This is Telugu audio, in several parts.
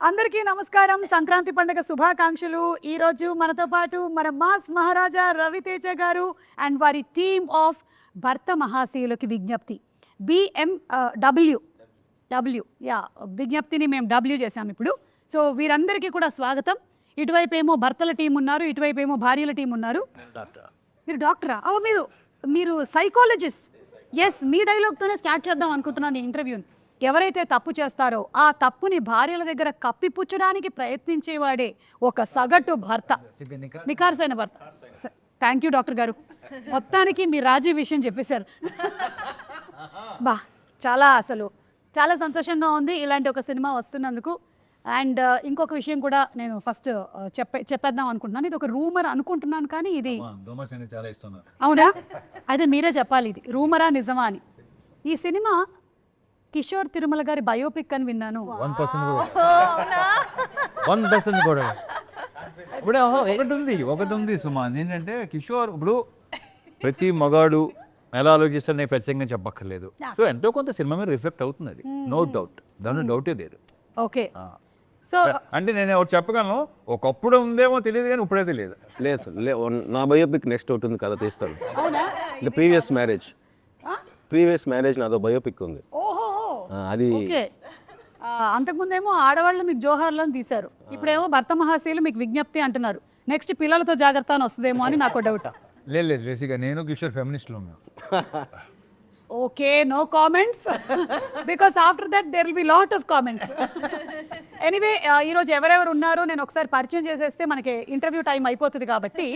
అందరికీ నమస్కారం. సంక్రాంతి పండుగ శుభాకాంక్షలు. ఈ రోజు మనతో పాటు మన మాస్ మహారాజా రవితేజ గారు అండ్ వారి టీమ్ ఆఫ్ భర్త మహాశయులకి విజ్ఞప్తి BMW యా విజ్ఞప్తిని మేము W చేసాం ఇప్పుడు. సో వీరందరికీ కూడా స్వాగతం. ఇటువైపు ఏమో భర్తల టీం ఉన్నారు, ఇటువైపు ఏమో భార్యల టీం ఉన్నారు. మీరు డాక్టరా? మీరు సైకాలజిస్ట్. ఎస్, మీ డైలాగ్తోనే స్టార్ట్ చేద్దాం అనుకుంటున్నాను ఈ ఇంటర్వ్యూని. ఎవరైతే తప్పు చేస్తారో ఆ తప్పుని భార్యల దగ్గర కప్పిపుచ్చడానికి ప్రయత్నించేవాడే ఒక సగటు భర్త, నికార్సైన భర్త. థ్యాంక్ యూ డాక్టర్ గారు, మొత్తానికి మీ రాజీ విషయం చెప్పేశారు. బా చాలా సంతోషంగా ఉంది ఇలాంటి ఒక సినిమా వస్తున్నందుకు. అండ్ ఇంకొక విషయం కూడా నేను ఫస్ట్ చెప్పేద్దాం అనుకుంటున్నాను. ఇది ఒక రూమర్ అనుకుంటున్నాను, కానీ ఇది అవునా? అయితే మీరే చెప్పాలి, ఇది రూమరా నిజమా అని. ఈ సినిమా కిషోర్ తిరుమల గారి బయోపిక్ అని విన్నాను. 1% కూడా ఇప్పుడు ఒకటి ఉంది సుమా. ఏంటంటే కిషోర్ ఇప్పుడు ప్రతి మగాడు ఎలా ఆలోచిస్తాడు నేను ప్రత్యేకంగా చెప్పక్కర్లేదు. సో ఎంతో కొంత సినిమా మీద రిఫ్లెక్ట్ అవుతుంది, అది నో డౌట్, దాని డౌటే లేదు. ఓకే, సో అంటే నేను ఒకటి చెప్పగలను, ఒకప్పుడు ఉందేమో తెలియదు కానీ ఇప్పుడే తెలియదు. లేదు సార్, నా బయోపిక్ నెక్స్ట్ ఒకటి ఉంది కదా, తీస్తాను. ద ప్రీవియస్ మ్యారేజ్ నాదో బయోపిక్ ఉంది. అది అంతకుముందేమో ఆడవాళ్ళు మీకు జోహార్లను తీశారు, ఇప్పుడేమో భర్త మహాశయులు మీకు విజ్ఞప్తి అంటున్నారు. నెక్స్ట్ పిల్లలతో జాగ్రత్త అని వస్తుందేమో అని నాకు డౌట్. లేదు బేసిక్గా నేను కిషోర్ ఫెమినిస్ట్లో ఉన్నాను. Okay, no comments because after that there will be lot of comments. Anyway, ఈరోజు ఎవరెవరు ఉన్నారో నేను ఒకసారి పరిచయం చేసేస్తే మనకి ఇంటర్వ్యూ టైం అయిపోతుంది కాబట్టి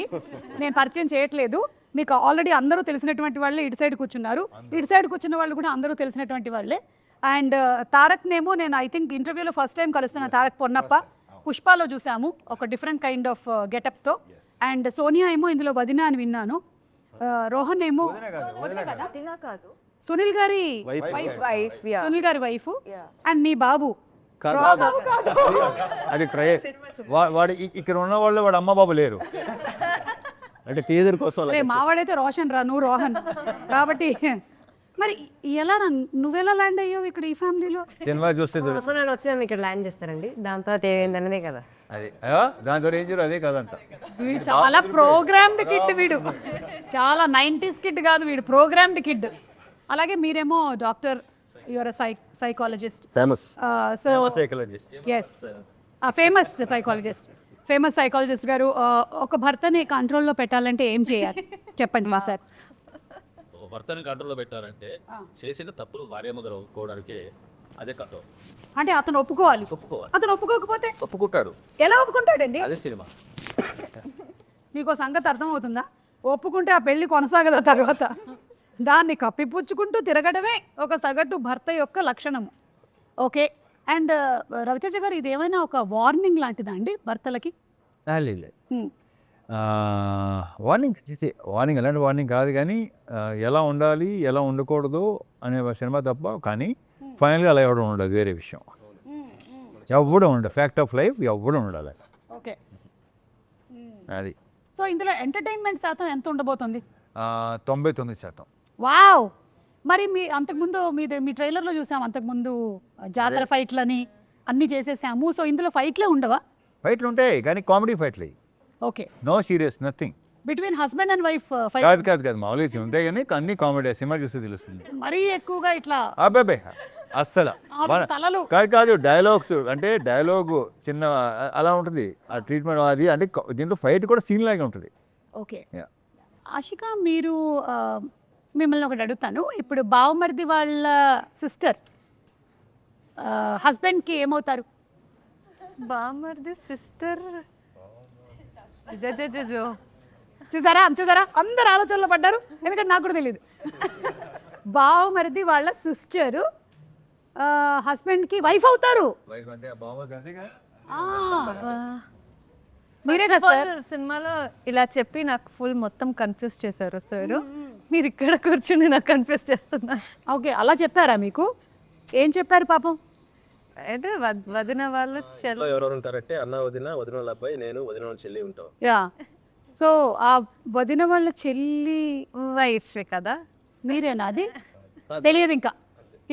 నేను పరిచయం చేయట్లేదు. మీకు ఆల్రెడీ అందరూ తెలిసినటువంటి వాళ్ళే ఇటు సైడ్ కూర్చున్నారు, ఇటు సైడ్ కూర్చున్న వాళ్ళు కూడా అందరూ తెలిసినటువంటి వాళ్ళే. అండ్ తారక్నేమో నేను ఐ థింక్ ఇంటర్వ్యూలో ఫస్ట్ టైం కలుస్తున్నాను. తారక్ పొన్నప్ప పుష్పాలో చూసాము ఒక డిఫరెంట్ కైండ్ ఆఫ్ గెటప్తో. అండ్ సోనియా ఏమో ఇందులో వదిన అని విన్నాను. రోహన్ ఏమో సునీల్ గారి వైఫ్. అండ్ మీ బాబు అది వాడు ఇక్కడ ఉన్న వాళ్ళు వాడు అమ్మ బాబు లేరు అంటే టీజర్ కోసం. మావాడైతే రోషన్ రా, నువ్వు రోహన్ కాబట్టి. మరి ఎలా నువ్వెలా ల్యాండ్ అయ్యావు ఇక్కడ ఈ ఫ్యామిలీలో? సినిమా చూస్తే నేను వచ్చాము ఇక్కడ ల్యాండ్ చేస్తారండి, దాని తర్వాత ఏమైందనేదే కదా. అది దాంతో ఏం చేయరు, అదే కదంట. వీడు చాలా ప్రోగ్రామ్డ్ కిడ్, వీడు చాలా 90s కిడ్ కాదు, వీడు ప్రోగ్రామ్డ్ కిడ్. అలాగే మీరేమో doctor, your psychologist, famous psychologist. Yes, famous psychologist గారు. ఒక భర్తని కంట్రోల్లో పెట్టాలంటే ఏం చేయాలి చెప్పండి మా సార్. భర్తని కంట్రోల్లో పెట్టారంటే చేసిన తప్పులు భార్య ముందర ఒప్పుకోవడానికి అదే కథ. అంటే అతను ఒప్పుకోవాలి. అతను ఒప్పుకోకపోతే ఒప్పుకుంటాడు. ఎలా ఒప్పుకుంటాడండి? అదే సినిమా. మీకు సంగతి అర్థమవుతుందా? ఒప్పుకుంటే ఆ పెళ్లి కొనసాగదా తర్వాత? దాన్ని కప్పిపుచ్చుకుంటూ తిరగడమే ఒక సగటు భర్త యొక్క లక్షణము. ఓకే, అండ్ రవితేజ గారు, ఇది ఏమైనా ఒక వార్నింగ్ లాంటిదా అండి భర్తలకి? లేదు, వార్నింగ్ ఎలాంటి వార్నింగ్ కాదు, కానీ ఎలా ఉండాలి ఎలా ఉండకూడదు అనే సినిమా తప్ప. కానీ ఫైనల్గా అలా ఎవడం ఉండదు, వేరే విషయం. ఎవడం ఉండదు, ఫ్యాక్ట్ ఆఫ్ లైఫ్ ఎవడం ఉండాలి. ఓకే, అది. సో ఇందులో ఎంటర్టైన్మెంట్ శాతం ఎంత ఉండబోతుంది? 99%. వావ్. మరి అంతకుముందు మీ ట్రైలర్లో చూసాము, అంతకుముందు జాతర ఫైట్లని అన్నీ చేసేసాము. సో ఇందులో ఫైట్లే ఉండవా? ఫైట్లు ఉంటాయి కానీ కామెడీ ఫైట్లు. Okay, no serious, nothing. Between husband and wife fight కాదు మామూలుగా ఉంటాయి కానీ అన్ని కామెడీ. సినిమా చూస్తే తెలుస్తుంది. మరీ ఎక్కువగా ఇట్లా అబ్బాయి అస్సలు తలలు కాదు. డైలాగ్స్ అంటే డైలాగ్ చిన్న అలా ఉంటుంది, ఆ ట్రీట్మెంట్ అది. అంటే దీంట్లో ఫైట్ కూడా సీన్ లాగా ఉంటుంది. ఓకే, ఆషిక, మీరు మిమ్మల్ని ఒకటి అడుగుతాను. ఇప్పుడు బావమరిది వాళ్ళ సిస్టర్ హస్బెండ్కి ఏమవుతారు? బామర్ది సిస్టర్ చూసారా అందరు ఆలోచనలో పడ్డారు, ఎందుకంటే నాకు కూడా తెలియదు. బావమరిది వాళ్ళ సిస్టర్ హస్బెండ్కి వైఫ్ అవుతారు. మీరే కదా సార్ సినిమాలో ఇలా చెప్పి నాకు ఫుల్ మొత్తం కన్ఫ్యూజ్ చేశారు సార్. మీరు ఇక్కడ కూర్చుని నాకు కన్ఫ్యూజ్ చేస్తున్నా. ఓకే, అలా చెప్పారా మీకు? ఏం చెప్పారు పాపం? అయితే వదిన వాళ్ళ ఎవరెవరు ఉంటారంటే అన్న వదిన వాళ్ళ అబ్బాయి, నేను వదిన వాళ్ళ చెల్లి ఉంటాం. యా, సో ఆ వదిన వాళ్ళ చెల్లి వైఫ్ కదా మీరేనా? అది తెలియదు ఇంకా.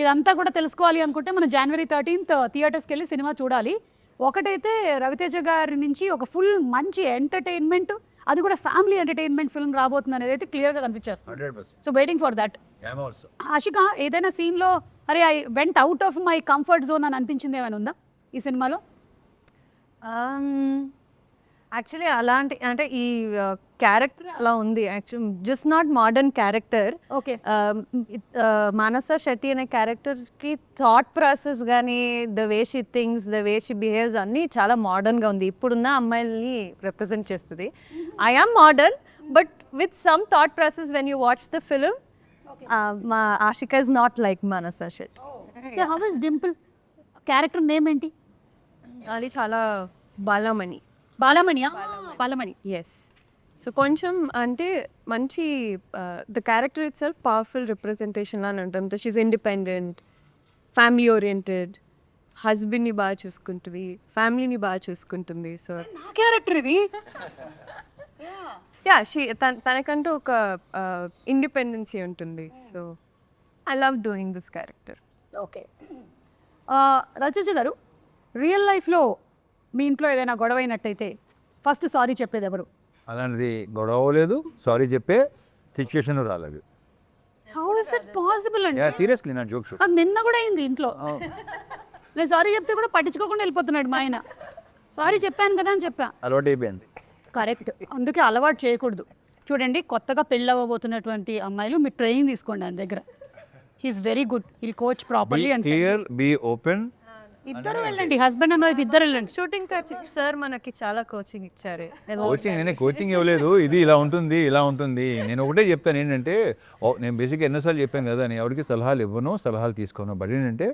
ఇదంతా కూడా తెలుసుకోవాలి అనుకుంటే మనం January 13th థియేటర్స్కి వెళ్ళి సినిమా చూడాలి. ఒకటైతే రవితేజ గారి నుంచి ఒక ఫుల్ మంచి ఎంటర్టైన్మెంట్, అది కూడా ఫ్యామిలీ ఎంటర్టైన్మెంట్ ఫిల్మ్ రాబోతుంది అనేది అయితే క్లియర్గా కనిపించేస్తుంది. 100%. So waiting for that. I'm also. Ashika, ఏదైనా సీన్లో అరే I went out of my comfort zone అని అనిపించింది ఏమైనా ఉందా ఈ సినిమాలో? యాక్చువల్లీ అలాంటి అంటే ఈ క్యారెక్టర్ అలా ఉంది. Actual just not modern character. Okay. Manasa Shetty అనే క్యారెక్టర్కి థాట్ ప్రాసెస్ కానీ, the way she thinks, the way she behaves అన్నీ చాలా మోడర్న్గా ఉంది. ఇప్పుడున్న అమ్మాయిల్ని రిప్రజెంట్ చేస్తుంది. I am modern but with some thought process when you watch the film. మా Ashika is not like Manasa Shetty. How is Dimple character name ఏంటి? అది చాలా బాలమణి. బాలమణియా? బాలమణి. ఎస్. సో కొంచెం అంటే మంచి the character it self powerful representation అని ఉంటుంది. షీఈ్ ఇండిపెండెంట్, ఫ్యామిలీ ఓరియంటెడ్, హస్బెండ్ని బాగా చూసుకుంటుంది, ఫ్యామిలీని బాగా చూసుకుంటుంది. సో నా క్యారెక్టర్ ఇది. యా, తనకంటూ ఒక ఇండిపెండెన్సీ ఉంటుంది. So I love doing this character. Okay. రచయిత గారు, రియల్ లైఫ్లో మీ ఇంట్లో ఏదైనా గొడవ అయినట్టయితే ఫస్ట్ సారీ చెప్పేది ఎవరు? అలాంటిది గొడవ లేదు, సారీ చెప్పే సిచ్యుయేషన్ రాలేదు. హౌ ఇస్ ఇట్ పాసిబుల్ అండి? సీరియస్లీ నా జోక్స్. నాకు నిన్న కూడా అయింది ఇంట్లో. నేను సారీ చెప్తే కూడా పట్టించుకోకుండా వెళ్ళిపోతున్నాడు మా ఆయన. సారీ చెప్పాను కదా అని చెప్పా. అలవాటు అయిపోయింది. కరెక్ట్, అందుకే అలవాటు చేయకూడదు. చూడండి, కొత్తగా పెళ్ళి అవ్వబోతున్నటువంటి అమ్మాయిలు మీరు ట్రైనింగ్ తీసుకోండి ఆయన దగ్గర. He's very good, he'll coach properly. And clear, be open. ఇద్దరు వెళ్ళండి, హస్బెండ్ అండ్ వైఫ్ ఇద్దరు వెళ్ళండి. షూటింగ్ సార్ మనకి చాలా కోచింగ్ ఇచ్చారు. కోచింగ్ నేనే కోచింగ్ ఇవ్వలేదు. ఇది ఇలా ఉంటుంది, ఇలా ఉంటుంది. నేను ఒకటే చెప్తాను ఏంటంటే, నేను బేసిక్గా ఎన్నోసార్లు చెప్పాను కదా, నేను ఎవరికి సలహాలు ఇవ్వను, సలహాలు తీసుకోను. బట్ ఏంటంటే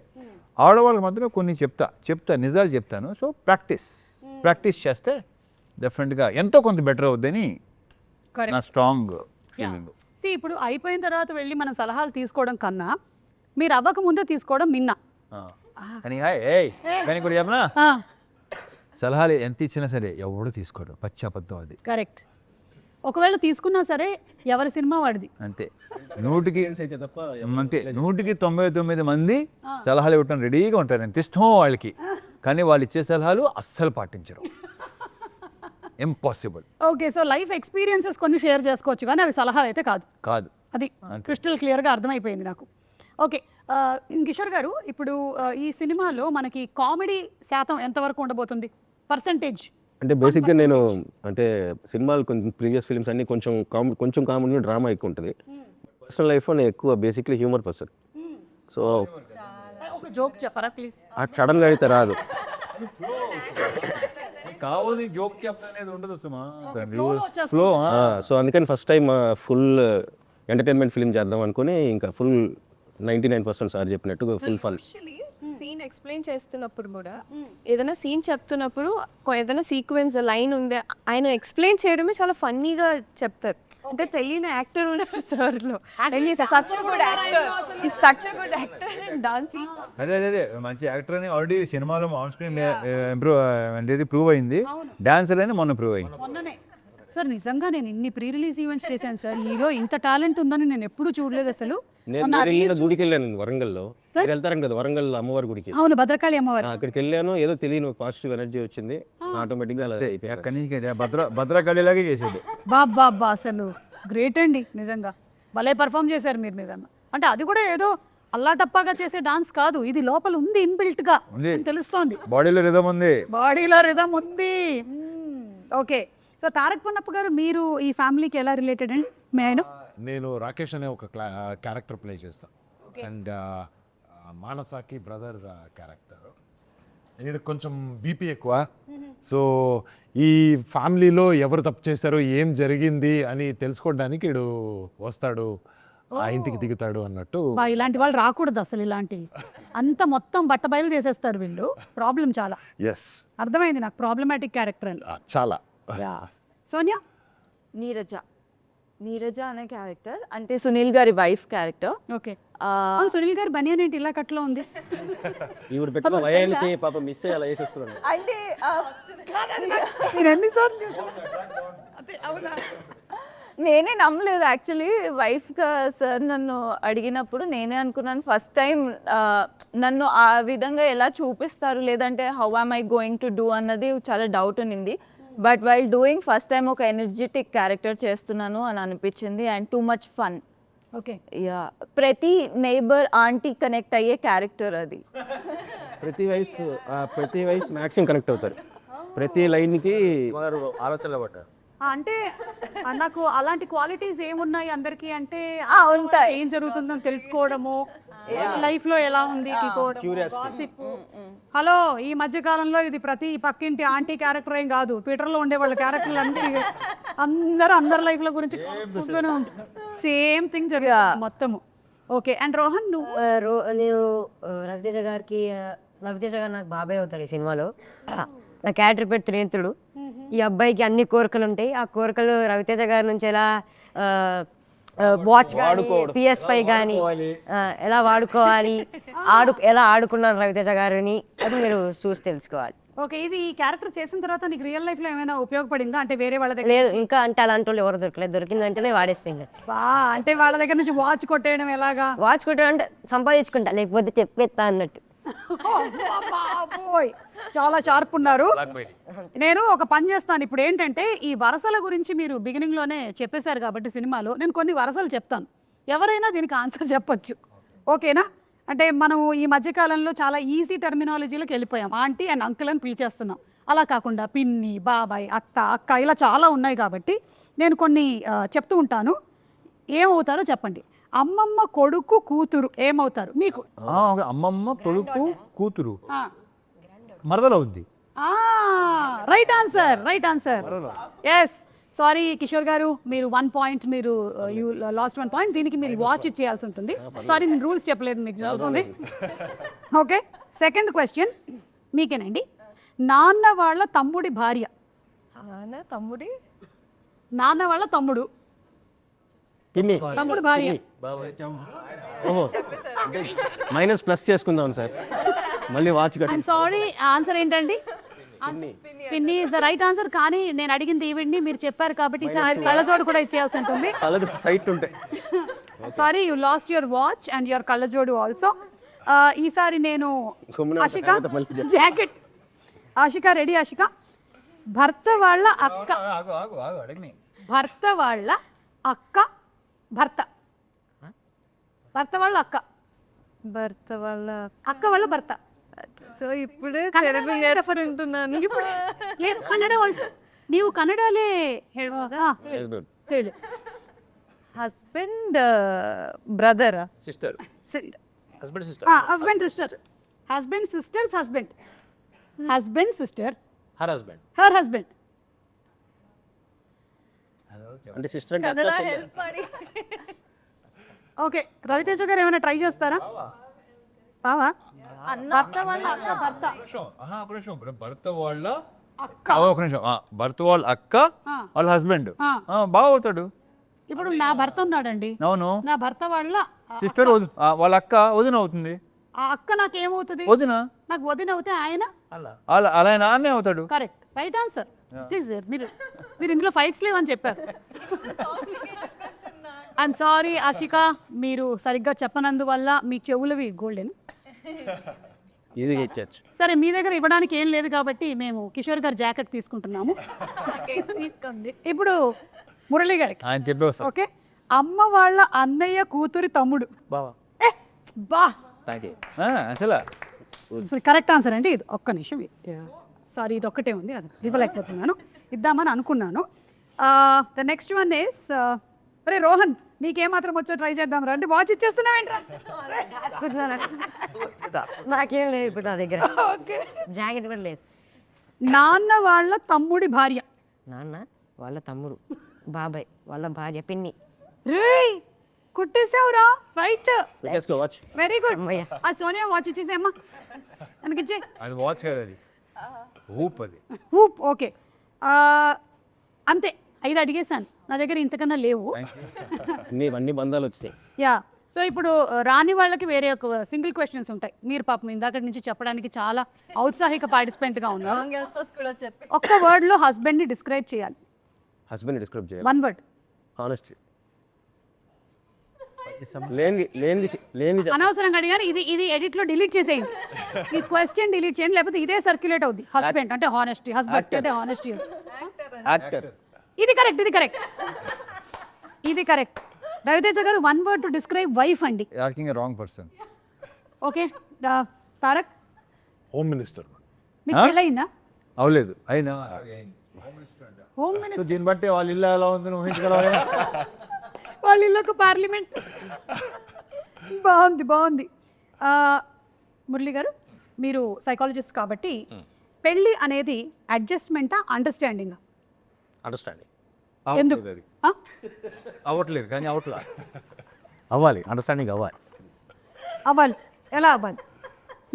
ఆడవాళ్ళకి మాత్రం కొన్ని చెప్తా నిజాలు చెప్తాను. సో ప్రాక్టీస్ చేస్తే డెఫినెట్గా ఎంతో కొంత బెటర్ అవుద్దని నా స్ట్రాంగ్ ఫీలింగ్. ఇప్పుడు అయిపోయిన తర్వాత వెళ్ళి మనం సలహాలు తీసుకోవడం కన్నా మీరు అవ్వక ముందే తీసుకోవడం మిన్నా. కానీ కానీ కూడా చెప్పనా, సలహాలు ఎంత ఇచ్చినా సరే ఎవడు తీసుకోడు, పచ్చి అబద్ధం అది. కరెక్ట్. ఒకవేళ తీసుకున్నా సరే ఎవరి సినిమా వాడిది. అంతే. 100కి 99 మంది సలహాలు ఇవ్వటం రెడీగా ఉంటారు, ఎంత ఇష్టం వాళ్ళకి. కానీ వాళ్ళు ఇచ్చే సలహాలు అస్సలు పాటించరు. Impossible. Okay. So life experiences కొన్ని షేర్ చేసుకోవచ్చు కానీ అవి సలహా అయితే కాదు. అది క్రిస్టల్ క్లియర్గా అర్థమైపోయింది నాకు. ఓకే. కిషోర్ గారు, ఇప్పుడు ఈ సినిమాలో మనకి కామెడీ శాతం ఎంతవరకు ఉండబోతుంది, పర్సంటేజ్? అంటే బేసిక్గా నేను అంటే సినిమాలు కొంచెం ప్రీవియస్ ఫిల్మ్స్ అన్ని కొంచెం కామెడీ, డ్రామా ఎక్కువ ఉంటుంది. పర్సనల్ లైఫ్లో నేను ఎక్కువ బేసిక్లీ హ్యూమర్ పర్సన్. సో ఒక జోక్ చెప్పరా ప్లీజ్? ఆ సడన్గా అయితే రాదు. కావాలి జోక్ చెప్పనేది ఉండదు సుమా. ఫ్లో. సో అందుకని first time full entertainment film చేద్దాం అనుకుని ఇంకా ఫుల్ 99% సార్ చెప్పినట్టు full fun. Actually scene explain చేస్తున్నప్పుడు కూడా ఏదైనా సీన్ చెప్తున్నప్పుడు ఏదైనా సీక్వెన్స్ లైన్ ఉంది, ఆయన ఎక్స్ప్లెయిన్ చేయడమే చాలా ఫన్నీగా చెప్తారు. అంటే తెలియని యాక్టర్ ఉన్నారు సార్లో. Such good actor dancing. అదే మంచి యాక్టర్ అని ఆల్రెడీ సినిమాలో ఆన్ స్క్రీన్ అంటే ప్రూవ్ అయింది. డాన్సర్ అని మొన్న ప్రూవ్ అయింది. మొన్ననే సార్. నిజంగా నేను ఇన్ని ప్రీ రిలీజ్ ఈవెంట్స్ చేశాను సార్, హీరో ఇంత టాలెంట్ ఉందని నేను ఎప్పుడూ చూడలేదు అసలు. నేను గుడికి వెళ్ళాను వరంగల్లో. మీరు వెళ్తారంట కదా వరంగల్ అమ్మవారి గుడికి. అవును, భద్రకాళి అమ్మవారు. అక్కడికి వెళ్ళాను, ఏదో తెలియని పాజిటివ్ ఎనర్జీ వచ్చింది, ఆటోమేటిక్గా అలా అయిపోయారు. అక్కడి నుంచి భద్రకాళిలాగే చేసేది. బాబా అసలు గ్రేట్ అండి, నిజంగా భలే పర్ఫామ్ చేశారు మీరు నిజంగా. అంటే అది కూడా ఏదో అల్లాటప్పాగా చేసే డాన్స్ కాదు, ఇది లోపల ఉంది, ఇన్బిల్ట్ గా తెలుస్తోంది. బాడీలో రిథమ్ ఉంది. ఓకే. సో తారక్ పన్నప్ప గారు, మీరు ఈ ఫ్యామిలీకి ఎలా రిలేటెడ్ అండి? నేను రాకేష్ అనే ఒక క్యారెక్టర్ ప్లే చేస్తాను. అండ్ మానసాకి బ్రదర్ క్యారెక్టర్. ఇది కొంచెం బీపీ ఎక్కువ. సో ఈ ఫ్యామిలీలో ఎవరు తప్పు చేశారో, ఏం జరిగింది అని తెలుసుకోవడానికి వీడు వస్తాడు, ఆ ఇంటికి దిగుతాడు అన్నట్టు. ఇలాంటి వాళ్ళు రాకూడదు అసలు. ఇలాంటివి అంత మొత్తం బట్టబయలు చేసేస్తారు వీళ్ళు. ప్రాబ్లం చాలా. ఎస్, అర్థమైంది నాకు, ప్రాబ్లమాటిక్ క్యారెక్టర్ అని. చాలా. సోనియా? నీరజ అనే క్యారెక్టర్ అంటే సునీల్ గారి వైఫ్ క్యారెక్టర్. ఓకే. సునీల్ గారి బనియన్ ఏంటి ఇలా కట్లో ఉంది? ఈవిడ పెట్టిన వయానికి పాప మిస్ అయ్యి అలా వేసేస్తున్నాను. అంటే నేనే నమ్మలేదు యాక్చువల్లీ వైఫ్గా సార్ నన్ను అడిగినప్పుడు నేనే అనుకున్నాను ఫస్ట్ టైం నన్ను ఆ విధంగా ఎలా చూపిస్తారు లేదంటే how am I going to do అన్నది చాలా డౌట్ ఉన్నింది. But while doing first time ఒక ఎనర్జెటిక్ క్యారెక్టర్ చేస్తున్నాను అని అనిపించింది and too much fun. Okay, yeah, ప్రతి నైబర్ ఆంటీ కనెక్ట్ అయ్యే క్యారెక్టర్ అది. ప్రతి వయసు మ్యాక్సిమం కనెక్ట్ అవుతారు. ప్రతి లైన్కి ఆలోచనలో పడ్డారు. అంటే నాకు అలాంటి క్వాలిటీస్ ఏమున్నాయి అందరికీ అంటే ఉంటాయి. ఏం జరుగుతుందని తెలుసుకోవడము, లైఫ్ లో ఎలా ఉంది gossip. హలో, ఈ మధ్య కాలంలో ఇది ప్రతి పక్కింటి ఆంటీ క్యారెక్టర్ ఏం కాదు, ట్విట్టర్ లో ఉండే వాళ్ళ క్యారెక్టర్లు అన్ని అందరి లైఫ్ లో గురించి సేమ్ థింగ్ జరుగుతుంది మొత్తము. ఓకే, అండ్ రోహన్ నువ్వు? నేను రవితేజ గారు నాకు బాబాయ్ అవుతారు ఈ సినిమాలో. నా క్యారెక్టర్ పేరు త్రినేత్రుడు. ఈ అబ్బాయికి అన్ని కోరికలు ఉంటాయి. ఆ కోరికలు రవితేజ గారి నుంచి ఎలా వాచ్ PS5 కానీ ఎలా వాడుకోవాలి, ఎలా ఆడుకున్నాను రవితేజ గారిని, అది మీరు చూసి తెలుసుకోవాలి. ఓకే, ఇది ఈ క్యారెక్టర్ చేసిన తర్వాత నీకు రియల్ లైఫ్ లో ఏమైనా ఉపయోగపడిందా? అంటే వేరే వాళ్ళ దగ్గర లేదు, ఇంకా అంటే అలాంటి వాళ్ళు ఎవరు దొరకలేదు. దొరికిందంటేనే వాడేస్తాను. అంటే వాళ్ళ దగ్గర నుంచి వాచ్ కొట్టేయడం ఎలాగా? వాచ్ కొట్టాడంటే సంపాదించుకుంటా, లేకపోతే చెప్పేస్తా అన్నట్టు. చాలా షార్ప్ ఉన్నారు. నేను ఒక పని చేస్తాను ఇప్పుడు. ఏంటంటే ఈ వరసల గురించి మీరు బిగినింగ్ లోనే చెప్పేశారు కాబట్టి సినిమాలో నేను కొన్ని వరసలు చెప్తాను, ఎవరైనా దీనికి ఆన్సర్ చెప్పొచ్చు. ఓకేనా? అంటే మనం ఈ మధ్యకాలంలో చాలా ఈజీ టర్మినాలజీలోకి వెళ్ళిపోయాం. ఆంటీ అండ్ అంకుల్ అని పిలిచేస్తున్నాం. అలా కాకుండా పిన్ని, బాబాయ్, అక్క ఇలా చాలా ఉన్నాయి కాబట్టి నేను కొన్ని చెప్తూ ఉంటాను. ఏమవుతారో చెప్పండి. అమ్మమ్మ కొడుకు కూతురు ఏమవుతారు మీకు? అమ్మమ్మ కొడుకు కూతురు మరదలు అవుద్ది. Right answer. Yes, sorry Kishore గారు, మీరు 1 పాయింట్, మీరు యూ లాస్ట్ 1 పాయింట్. దీనికి మీరు వాచ్ ఇచ్చేయాల్సి ఉంటుంది. సారీ, నేను రూల్స్ చెప్పలేదు మీకు. చదువుకోండి. ఓకే, సెకండ్ క్వశ్చన్ మీకేనండి. నాన్న వాళ్ళ తమ్ముడి భార్య. నాన్న వాళ్ళ తమ్ముడు భార్య. ఓహో, మైనస్ ప్లస్ చేసుకుందాం సార్, మళ్ళీ వాచ్ ఐఎమ్ సారీ, ఆన్సర్ ఏంటండి? పిన్ని ఇస్ ద రైట్ ఆన్సర్. కానీ నేను అడిగింది ఈవిడ్ని, మీరు చెప్పారు కాబట్టి కళ్ళజోడు కూడా ఇచ్చేయాల్సి ఉంటుంది. సైట్ ఉంటాయి. Sorry, you lost your watch and your కళ్ళజోడు ఆల్సో. ఈసారి నేను ఆశిక జాకెట్. ఆశిక రెడీ? ఆశిక, భర్త వాళ్ళ అక్క. భర్త వాళ్ళ అక్క. భర్త వాళ్ళ అక్క. అక్క వాళ్ళ భర్త. సో ఇప్పుడే తెలుగు నేర్చుకుంటున్నాను. లేదు, కన్నడ వాయిస్. ನೀವು ಕನ್ನಡಲ್ಲೇ ಹೇಳುವಾಗ ಹೇಳಿ. Husband brother sister, husband sister, husband sister. Husband sister's husband. Husband sister, her husband. Her husband. అంటే సిస్టర్ అంటే ఓకే, రవితేజ గారు ఏమైనా ట్రై చేస్తారా? బావా, భర్త వాళ్ళ అక్క. భర్త భర్త వాళ్ళ అక్క. ఒక నిమిషం. భర్త వాళ్ళ అక్క వాళ్ళ హస్బెండ్ బాగా అవుతాడు. ఇప్పుడు నా భర్త ఉన్నాడండి. అవును, నా భర్త వాళ్ళ సిస్టర్ వాళ్ళ అక్క వదిన అవుతుంది. ఆ అక్క నాకేమవుతుంది? వదిన. నాకు వదిన అవుతే ఆయన అలా నాన్నే అవుతాడు. Correct, right answer. మీరు ఇందులో ఫైట్స్ లేవని చెప్పారు. ఐఎమ్ సారీ ఆశిక, మీరు సరిగ్గా చెప్పనందువల్ల మీ చెవులవి గోల్డెన్. ఈజీగా ఇచ్చేచ్చు. సరే, మీ దగ్గర ఇవ్వడానికి ఏం లేదు కాబట్టి మేము కిషోర్ గారు జాకెట్ తీసుకుంటున్నాము. తీసుకోండి. ఇప్పుడు మురళి గారికి ఆయన చెప్పేస్తా. ఓకే, అమ్మ వాళ్ళ అన్నయ్య కూతురి తమ్ముడు. అసలు కరెక్ట్ ఆన్సర్ అండి ఇది. ఒక్క నిమిషం, సారీ, ఇది ఒక్కటే ఉంది, అది ఇవ్వలేకపోతున్నాను. ఇద్దామని అనుకున్నాను. ద నెక్స్ట్ వన్ ఇస్, అరే రోహన్, నీకేమాత్రం వచ్చో ట్రై చేద్దాం రా. అంటే వాచ్ ఇచ్చేస్తున్నావేంట్రా? నాకేం లేదు ఇప్పుడు నా దగ్గర. జాకెట్ కూడా లేదు. నాన్న వాళ్ళ తమ్ముడి భార్య. నాన్న వాళ్ళ తమ్ముడు బాబాయ్ వాళ్ళ భార్య పిన్ని. రేయ్, కుట్టేసావురా. Right, watch. Very good. ఆ సోనియా వాచ్ ఇచ్చేసేమ్మా, మనకిచ్చే. అది వాచ్ కాదు, అది హూప్. అది హూప్. ఓకే, అంతే. 5 అడిగేశాను, నా దగ్గర ఇంతకన్నా లేవు. అన్ని బంధాలు వచ్చాయి. యా, సో ఇప్పుడు రాని వాళ్ళకి వేరే ఒక సింగిల్ క్వశ్చన్స్ ఉంటాయి. మీరు పాపం ఇందాక నుంచి చెప్పడానికి చాలా ఔత్సాహిక పార్టిసిపెంట్గా ఉన్నారు. ఒక్క వర్డ్లో హస్బెండ్ని డిస్క్రైబ్ చేయాలి. హస్బెండ్ డిస్క్రైబ్ చేయాలి. 1 word. హానెస్టీ లేని అనవసరంగా అడిగాను. ఇది ఎడిట్ లో డిలీట్ చేసేయండి. ఈ క్వశ్చన్ డిలీట్ చేయండి, లేకపోతే ఇదే సర్క్యులేట్ అవుద్ది. హస్బెండ్ అంటే హానెస్టీ, హస్బెండ్ అంటే హానెస్టీ. యాక్టర్. ఇది correct. Raviteja garu, 1 word to describe wife అండి. Acting a wrong person. Okay, Tarak, home minister. మీకు పెళ్ళయిందా? అవలేదు అయినా హోమ్ సో మినిస్టర్ దీన్ని బట్టి వాళ్ళ ఇల్లు ఎలా ఉందని ఊహించగలవా? వాళ్ళ ఇల్లు ఒక పార్లమెంట్. బాగుంది. మురళి గారు, మీరు సైకాలజిస్ట్ కాబట్టి పెళ్ళి అనేది అడ్జస్ట్మెంటా, అండర్స్టాండింగ్? అండర్స్టాండింగ్ ఎందుకు? అవ్వట్లేదు కానీ అవట్లా. అవ్వాలి, అండర్స్టాండింగ్ అవ్వాలి. అవ్వాలి. ఎలా అవ్వాలి?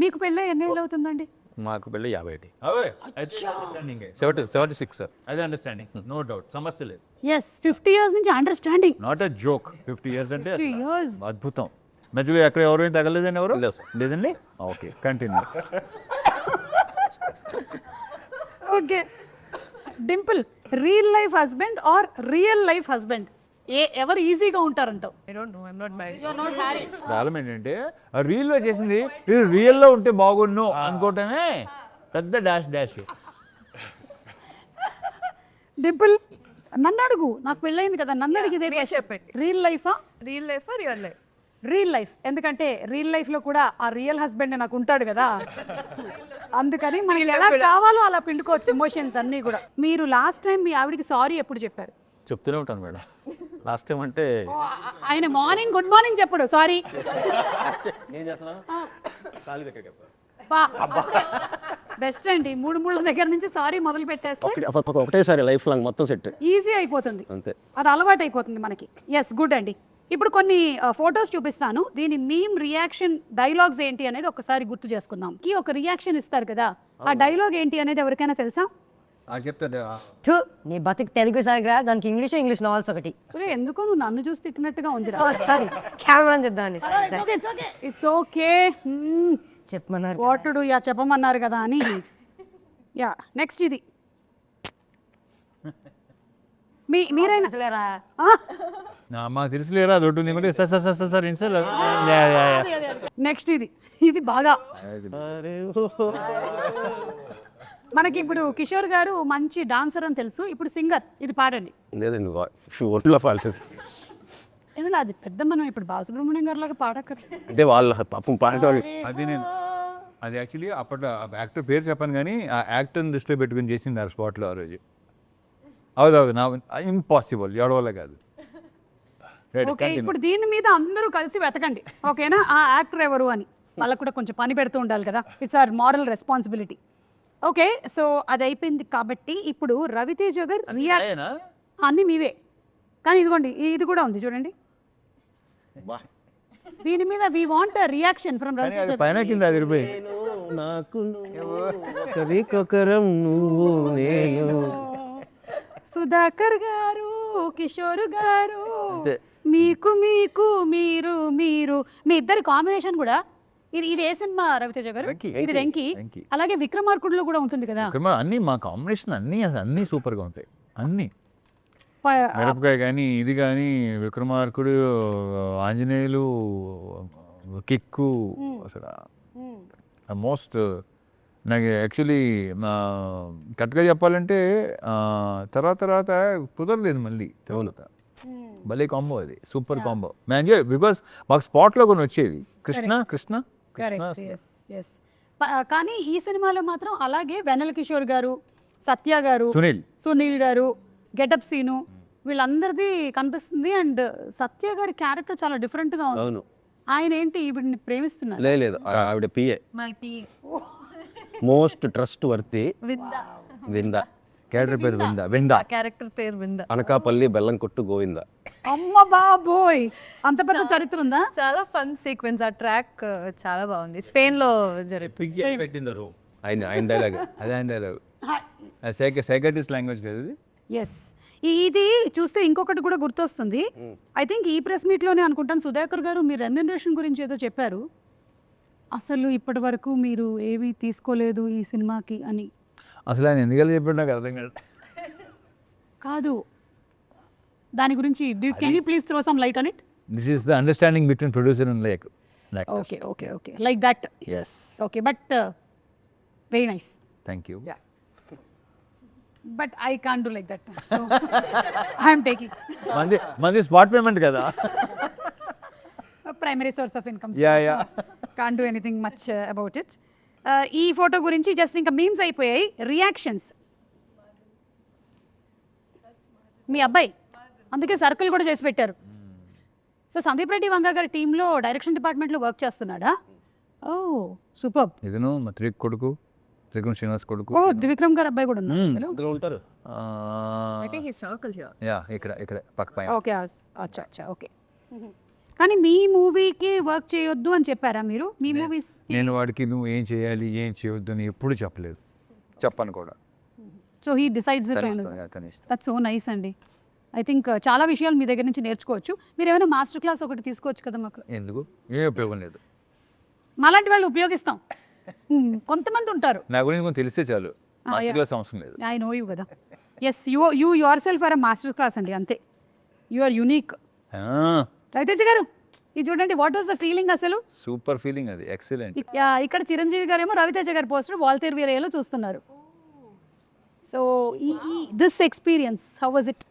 మీకు పెళ్ళి ఎన్ని ఏళ్ళు అవుతుందండి? మాకు పెళ్ళి 51. అవే అండర్స్టాండింగ్ 76 సార్. అదే అండర్స్టాండింగ్, నో డౌట్, సమస్య లేదు. ఎస్, 50 years నుంచి understanding. Not a joke. 50 years అంటే 50 years. అద్భుతం. మధ్యలో ఎక్కడ ఎవరైనా తగలేదని ఎవరు లేదు సార్. లేదండి. Okay, continue. Okay, Dimple, real life husband or real life husband, ఎవరు ఈజీగా ఉంటారంటావు? I don't know, I'm not married. Problem ఏంటంటే ఆ రీల్లో చేసింది ఇది రియల్లో ఉంటే బాగుండు అనుకోవటమే పెద్ద డాష్. డింపుల్, నన్ను అడుగు, నాకు పెళ్ళయింది కదా, నన్ను అడిగితే చెప్పండి. రియల్ లైఫా? Real life real life? Real life. ఎందుకంటే రియల్ లైఫ్లో కూడా ఆ రియల్ హస్బెండ్ నాకు ఉంటాడు కదా, అందుకని మనకి ఎలా కావాలో అలా పిండుకోవచ్చు ఎమోషన్స్ అన్నీ కూడా. మీరు లాస్ట్ టైం మీ ఆవిడకి సారీ ఎప్పుడు చెప్పారు? చెప్తూనే ఉంటాను మేడం. లాస్ట్ టైం అంటే ఆయన మార్నింగ్ గుడ్ మార్నింగ్ చెప్పడు, సారీ. బెస్ట్ అండి, 3 దగ్గర నుంచి సారీ మొదలు పెట్టేస్తే ఒకటేసారి లైఫ్ లాంగ్ మొత్తం సెట్ ఈజీ అయిపోతుంది. అంతే. అది అలవాటు అయిపోతుంది మనకి. ఎస్, గుడ్ అండి. ఇప్పుడు కొన్ని ఫొటోస్ చూపిస్తాను, దీని మీమ్ రియాక్షన్ డైలాగ్స్ ఏంటి అనేది ఒకసారి గుర్తు చేసుకుందాం. ఒక రియాక్షన్ ఇస్తారు కదా, ఆ డైలాగ్ ఏంటి అనేది ఎవరికైనా తెలుసా? చెప్తాడు. థు, నీ బతుకు తెలుగు సాగరా, దానికి ఇంగ్లీష్ నావెల్స్ ఒకటి. ఎందుకో నువ్వు నన్ను చూసి తిట్టినట్టుగా ఉంది. సారీ, కెమెరా చేద్దామని. ఇట్స్ ఓకే, చెప్పమన్నారు. వాటుడు యా చెప్పమన్నారు కదా అని. యా, నెక్స్ట్ ఇది మీరైనా మాకు తెలుసులేరా దొడ్డు నీకు సార్ ఏంటి సార్. నెక్స్ట్ ఇది బాగా మనకి ఇప్పుడు కిషోర్ గారు మంచి డాన్సర్ అని తెలుసు, ఇప్పుడు సింగర్. ఇది పాడండి. లేదండి, ఒంట్లో పాడుతుంది ఏమన్నా అది పెద్ద, మనం ఇప్పుడు బాలసుబ్రహ్మణ్యం గారి లాగా పాడక్కర్లేదు. అంటే వాళ్ళ పాపం పాడేవాళ్ళు. అది యాక్చువల్లీ అప్పట్లో యాక్టర్ పేరు చెప్పాను కానీ ఆ యాక్టర్ని దృష్టిలో పెట్టుకుని చేసింది ఆ స్పాట్లో ఆ రోజు. అవుదవుదు, నా ఇంపాసిబుల్, ఎవడవల్ల కాదు. ఓకే, ఇప్పుడు దీని మీద అందరూ కలిసి వెతకండి, ఓకేనా? ఆ యాక్టర్ ఎవరు అని వాళ్ళకు కూడా కొంచెం పని పెడుతూ ఉండాలి కదా, it's our moral responsibility. Okay, so అది అయిపోయింది కాబట్టి ఇప్పుడు రవితేజ గారు రియాక్ట్ అన్నీ మీవే, కానీ ఇదిగోండి ఇది కూడా ఉంది చూడండి. దీని మీద we want reaction from Ravi Teja. పైన కింద 10 రూపాయలు. సుధాకర్ గారు, కిషోర్ గారు, మీకు మీరు మీ ఇద్దరి కాంబినేషన్ కూడా. ఇది ఏ సినిమా రవితేజ గారు? ఇది వెంకీ. అలాగే విక్రమార్కుడులో కూడా ఉంటుంది కదా. అన్ని మా కాంబినేషన్ అన్నీ సూపర్గా ఉంటాయి. అన్నీ మిరపకాయ కానీ ఇది కానీ విక్రమార్కుడు, ఆంజనేయులు, కిక్కు, అసలు మోస్ట్ నాకు యాక్చువల్లీ కరెక్ట్గా చెప్పాలంటే తర్వాత కుదరలేదు మళ్ళీ. భలే కాంబో, అది సూపర్ కాంబో. మ్యాన్ బికాస్ మాకు స్పాట్లో కొన్ని వచ్చేవి. కృష్ణ. కానీ ఈ సినిమాలో మాత్రం అలాగే వెన్నెల కిషోర్ గారు, సత్య గారు, సునీల్ గారు, గెటప్ సీను, వీళ్ళందరిది కనిపిస్తుంది. అండ్ సత్య గారి క్యారెక్టర్ చాలా డిఫరెంట్గా ఉంది. ఆయన ఏంటి ఈవిడ్ని ప్రేమిస్తున్నారు? లేదు, ఆవిడ పిఏ, మోస్ట్ ట్రస్ట్ వర్తి విందా. క్యారెక్టర్ పేరు విందా. క్యారెక్టర్ పేరు విందా. అనకాపల్లి బెల్లం కొట్టు గోవిందా. అమ్మ బాబోయ్, అంత పెద్ద చరిత్ర ఉందా? చాలా ఫన్ సీక్వెన్స్. ఆ ట్రాక్ చాలా బాగుంది. స్పెయిన్ లో పెట్టిందరు ఆయన డైలాగ్. అదే ఆయన డైలాగ్, సైకాట్రిస్ట్ లాంగ్వేజ్ కదా ఇది. ఎస్, ఇది చూస్తే ఇంకొకటి కూడా గుర్తొస్తుంది. ఐ థింక్ ఈ ప్రెస్ మీట్లోనే అనుకుంటాను, సుధాకర్ గారు మీరు రెమ్యునరేషన్ గురించి ఏదో చెప్పారు. అసలు ఇప్పటి వరకు మీరు ఏవి తీసుకోలేదు ఈ సినిమాకి అని. అసలు ఆయన ఎందుకలా చెప్పాడు నాకు అర్థం కాదు. కాదు, దాని గురించి can you please throw some light on it? This is the understanding between producer and like okay okay okay like that. Yes, okay but very nice. Thank you. But I can't do like that. So I'm taking మంది స్పాట్ పేమెంట్ కదా. Primary source of income. Yeah. Can't do anything much about it. ఈ ఫోటో గురించి జస్ట్ ఇంకా మీమ్స్ అయిపోయాయి. రియాక్షన్స్. మీ అబ్బాయి అందుకే సర్కిల్ కూడా చేసి పెట్టారు. సో సందీప్ రెడ్డి వంగ గారి టీంలో డైరెక్షన్ డిపార్ట్మెంట్లో వర్క్ చేస్తున్నాడా? ఓ సూపర్. ఇదను మా కొడుకు త్రిగుణ్ శ్రీనివాస్ కొడుకు. ఓ త్రివిక్రమ్ గారు అబ్బాయి కూడా ఉన్నారు. అందులో ఉంటారు. యా, ఇక్కడ పక్క పైన. ఓకే అచ్చా అచ్చా ఓకే. కానీ మీ మూవీకి వర్క్ చేయొద్దు అని చెప్పారా మీరు? మీ మూవీస్ నేను వాడికి నువ్వు ఏం చేయాలి ఏం చేయొద్దు అని ఎప్పుడు చెప్పలేదు, చెప్పను కూడా. So he decides it. That's so nice అండి. ఐ థింక్ చాలా విషయాలు మీ దగ్గర నుంచి నేర్చుకోవచ్చు. మీరు ఏమైనా మాస్టర్ క్లాస్ ఒకటి తీసుకోవచ్చు కదా మాకు. ఎందుకు, ఏం ఉపయోగం లేదు. మాలాంటి వాళ్ళు ఉపయోగిస్తాం. కొంతమంది ఉంటారు. నా గురించి కొంచెం తెలిస్తే చాలు, మాస్టర్ క్లాస్ అవసరం లేదు. ఐ నో యూ కదా. Yes you yourself are master class అండి, అంతే. You are unique. Raviteja garu ఇది చూడండి, వాట్ వాస్ ద ఫీలింగ్ అసలు? సూపర్ ఫీలింగ్, అది ఎక్సలెంట్. ఇక్కడ చిరంజీవి గారేమో రవితేజ గారి పోస్టర్ వాల్తేర్ వీరయ్యలో చూస్తున్నారు. So this experience how was it?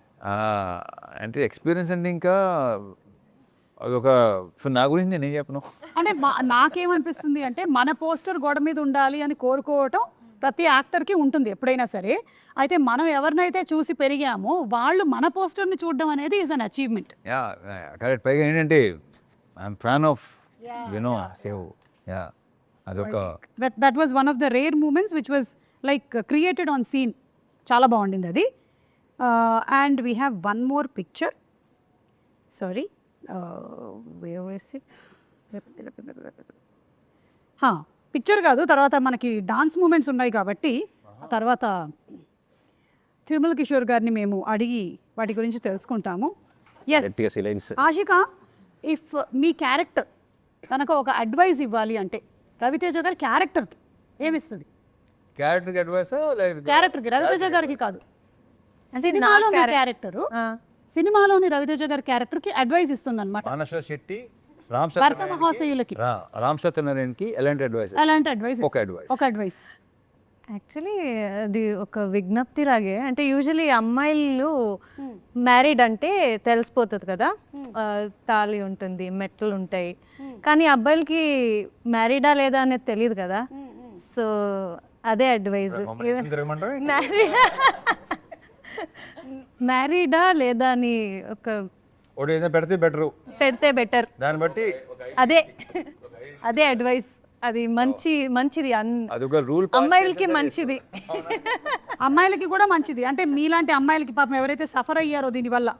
అంటే ఎక్స్పీరియన్స్ అంటే ఇంకా అదొక, నా గురించి నేను ఏం చెప్పను. అంటే నాకేమనిపిస్తుంది అంటే మన పోస్టర్ గోడ మీద ఉండాలి అని కోరుకోవటం ప్రతి యాక్టర్కి ఉంటుంది ఎప్పుడైనా సరే. అయితే మనం ఎవరినైతే చూసి పెరిగామో వాళ్ళు మన పోస్టర్ని చూడడం అనేది is an achievement. Yeah correct. పైగా ఏంటంటే I'm fan of you know save. Yeah, అదొక that was one of the rare moments which was like created on scene. చాలా బాగుండింది అది. And we have one more picture. Sorry, picture కాదు, తర్వాత మనకి డాన్స్ మూమెంట్స్ ఉన్నాయి కాబట్టి తర్వాత తిరుమల కిషోర్ గారిని మేము అడిగి వాటి గురించి తెలుసుకుంటాము. ఎస్ ఆషిక, ఇఫ్ మీ క్యారెక్టర్ కనుక ఒక అడ్వైస్ ఇవ్వాలి అంటే రవితేజ గారి క్యారెక్టర్కి ఏమిస్తుంది? క్యారెక్టర్కి అడ్వైస్, క్యారెక్టర్కి, రవితేజ గారికి కాదు. సినిమాలోని క్యారెక్టర్, సినిమాలోని రవితేజ గారి క్యారెక్టర్కి అడ్వైస్ ఇస్తుంది అనమాట. మానస శెట్టి, భర్త మహాశయులకి, రామ్ సత్యనారాయణకి ఎలాంటి అడ్వైస్? అలాంటి అడ్వైస్, ఒక అడ్వైస్. యాక్చువల్లీ అది ఒక విజ్ఞప్తి లాగే. అంటే యూజువలీ అమ్మాయిలు మ్యారీడ్ అంటే తెలిసిపోతుంది కదా, తాళి ఉంటుంది, మెట్లు ఉంటాయి. కానీ అబ్బాయిలకి మ్యారీడా లేదా అనేది తెలియదు కదా. సో అదే అడ్వైజ్. మ్యారీడా లేదా అని ఒక పెడితే బెటర్, దాన్ని బట్టి అదే అడ్వైస్. అది మంచిది రూల్. అమ్మాయిలకి మంచిది, అమ్మాయిలకి కూడా మంచిది. అంటే మీలాంటి అమ్మాయిలకి పాపం ఎవరైతే సఫర్ అయ్యారో దీనివల్ల,